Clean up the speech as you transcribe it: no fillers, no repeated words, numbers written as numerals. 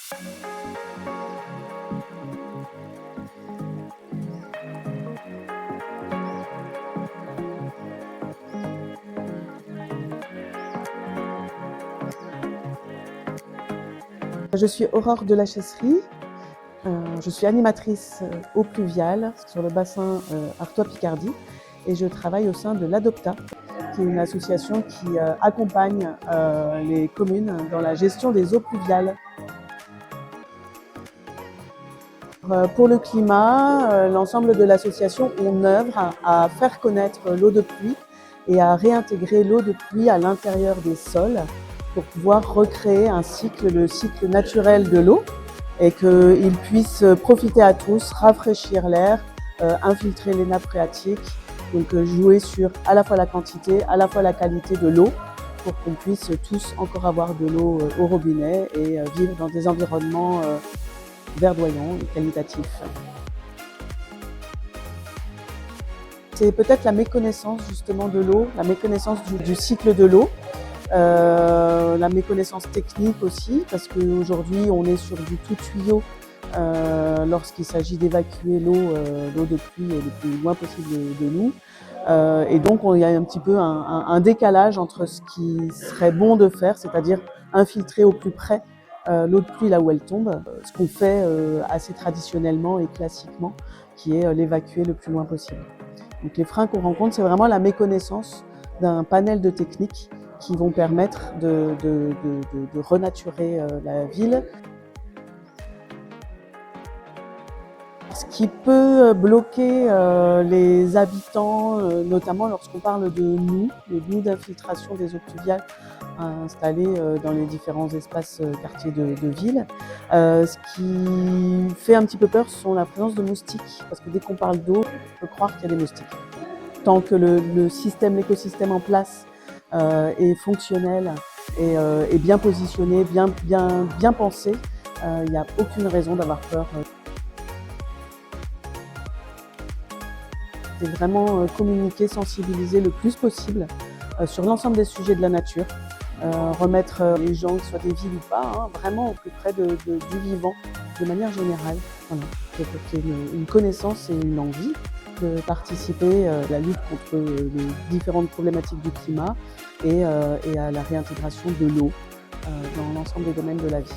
Je suis Aurore de la Chesserie, je suis animatrice eau pluviale sur le bassin Artois-Picardie et je travaille au sein de l'Adopta, qui est une association qui accompagne les communes dans la gestion des eaux pluviales. Pour le climat, l'ensemble de l'association, on œuvre à faire connaître l'eau de pluie et à réintégrer l'eau de pluie à l'intérieur des sols pour pouvoir recréer le cycle naturel de l'eau et qu'il puisse profiter à tous, rafraîchir l'air, infiltrer les nappes phréatiques, donc jouer sur à la fois la quantité, à la fois la qualité de l'eau pour qu'on puisse tous encore avoir de l'eau au robinet et vivre dans des environnements verdoyants et qualitatifs. C'est peut-être la méconnaissance justement de l'eau, la méconnaissance du cycle de l'eau, la méconnaissance technique aussi, parce qu'aujourd'hui on est sur du tout tuyau lorsqu'il s'agit d'évacuer l'eau de pluie le plus loin possible de nous. Et donc il y a un petit peu un décalage entre ce qui serait bon de faire, c'est-à-dire infiltrer au plus près l'eau de pluie là où elle tombe, ce qu'on fait assez traditionnellement et classiquement, qui est l'évacuer le plus loin possible. Donc les freins qu'on rencontre, c'est vraiment la méconnaissance d'un panel de techniques qui vont permettre de renaturer la ville. Ce qui peut bloquer les habitants, notamment lorsqu'on parle de nous d'infiltration des eaux pluviales installés dans les différents espaces quartiers de ville. Ce qui fait un petit peu peur, ce sont la présence de moustiques, parce que dès qu'on parle d'eau, on peut croire qu'il y a des moustiques. Tant que l'écosystème en place est fonctionnel et bien positionné, bien pensé, il n'y a aucune raison d'avoir peur. C'est vraiment communiquer, sensibiliser le plus possible sur l'ensemble des sujets de la nature, remettre les gens, que ce soit des villes ou pas, vraiment au plus près du vivant, de manière générale. Voilà. Donc, qu'il y ait une connaissance et une envie de participer à la lutte contre les différentes problématiques du climat et à la réintégration de l'eau dans l'ensemble des domaines de la vie.